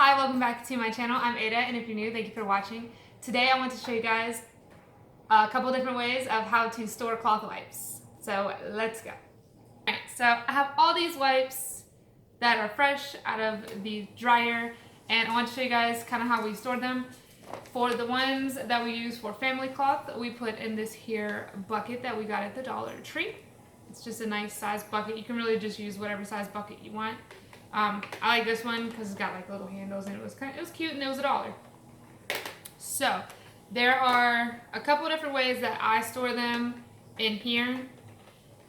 Hi, welcome back to my channel. I'm Ada, and if you're new, thank you for watching. Today I want to show you guys a couple different ways of how to store cloth wipes. So let's go. Alright, so I have all these wipes that are fresh out of the dryer, and I want to show you guys kind of how we store them. For the ones that we use for family cloth, we put in this here bucket that we got at the Dollar Tree. It's just a nice size bucket. You can really just use whatever size bucket you want. I like this one because it's got like little handles and it was cute and it was $1. So there are a couple different ways that I store them in here,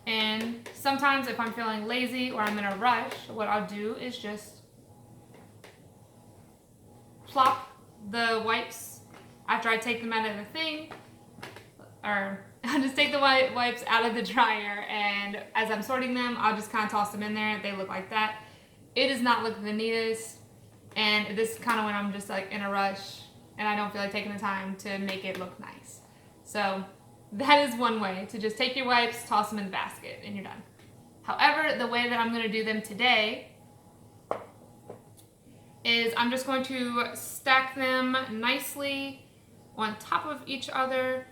and sometimes if I'm feeling lazy or I'm in a rush, what I'll do is just plop the wipes after I take them out of the thing, or I'll just take the wipes out of the dryer, and as I'm sorting them, I'll just kind of toss them in there. They look like that. It does not look the neatest, and this is kind of when I'm just like in a rush and I don't feel like taking the time to make it look nice. So that is one way, to just take your wipes, toss them in the basket, and you're done. However, the way that I'm going to do them today is I'm just going to stack them nicely on top of each other,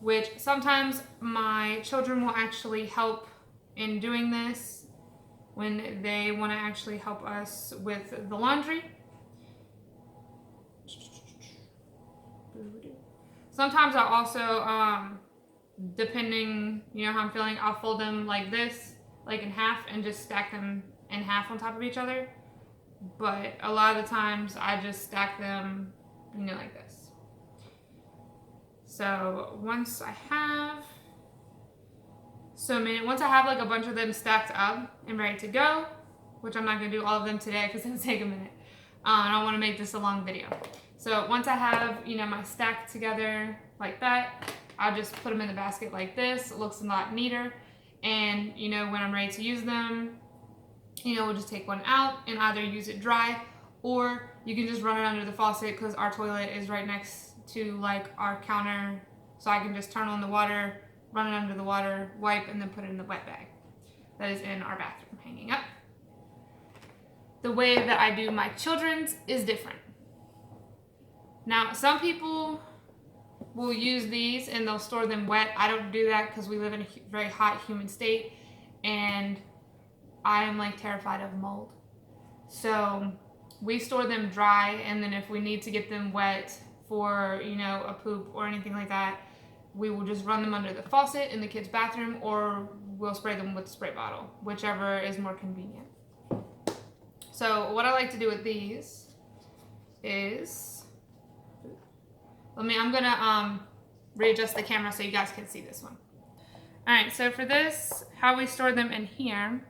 which sometimes my children will actually help in doing this when they want to actually help us with the laundry. Sometimes I'll also, depending, how I'm feeling, I'll fold them like this, like in half, and just stack them in half on top of each other. But a lot of the times I just stack them, like this. So once I have like a bunch of them stacked up and ready to go, which I'm not going to do all of them today because it'll take a minute. I don't want to make this a long video. So once I have, my stack together like that, I'll just put them in the basket like this. It looks a lot neater. And, when I'm ready to use them, we'll just take one out and either use it dry, or you can just run it under the faucet because our toilet is right next to like our counter. So I can just turn on the water, run it under the water, wipe, and then put it in the wet bag that is in our bathroom hanging up. The way that I do my children's is different. Now, some people will use these and they'll store them wet. I don't do that because we live in a very hot, humid state, and I am like terrified of mold. So we store them dry, and then if we need to get them wet for, a poop or anything like that, we will just run them under the faucet in the kids' bathroom, or we'll spray them with a spray bottle, whichever is more convenient. So what I like to do with these is, I'm gonna readjust the camera so you guys can see this one. All right, so for this, how we store them in here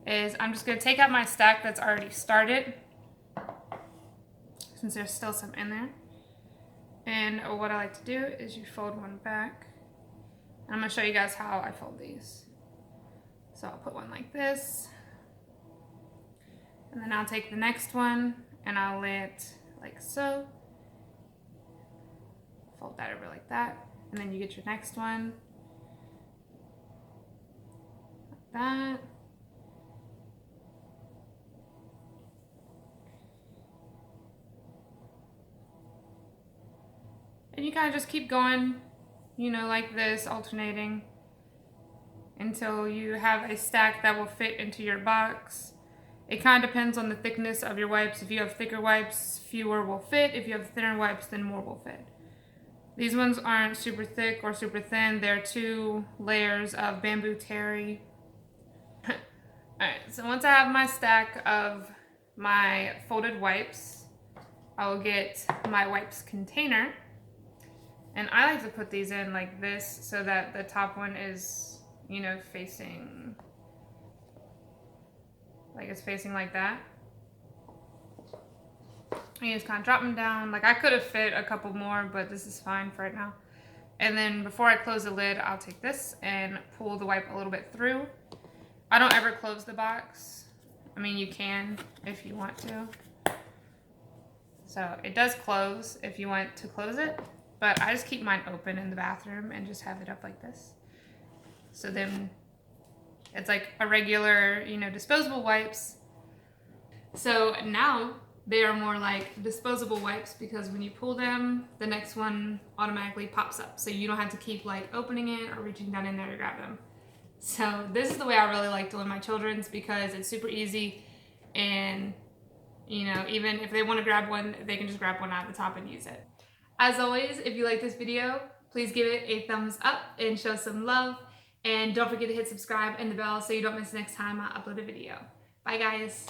is I'm just gonna take out my stack that's already started, since there's still some in there. And what I like to do is you fold one back. And I'm going to show you guys how I fold these. So I'll put one like this. And then I'll take the next one and I'll lay it like so. Fold that over like that. And then you get your next one. Like that. And you kind of just keep going, like this, alternating until you have a stack that will fit into your box. It kind of depends on the thickness of your wipes. If you have thicker wipes, fewer will fit. If you have thinner wipes, then more will fit. These ones aren't super thick or super thin. They're 2 layers of bamboo terry. Alright, so once I have my stack of my folded wipes, I will get my wipes container. And I like to put these in like this so that the top one is, facing, like it's facing like that. And you just kind of drop them down. Like I could have fit a couple more, but this is fine for right now. And then before I close the lid, I'll take this and pull the wipe a little bit through. I don't ever close the box. You can if you want to. So it does close if you want to close it. But I just keep mine open in the bathroom and just have it up like this. So then it's like a regular, disposable wipes. So now They are more like disposable wipes because when you pull them, the next one automatically pops up. So you don't have to keep like opening it or reaching down in there to grab them. So this is the way I really like doing my children's because it's super easy, and you know, even if they want to grab one, they can just grab one out of the top and use it. As always, if you like this video, please give it a thumbs up and show some love. And don't forget to hit subscribe and the bell so you don't miss the next time I upload a video. Bye guys.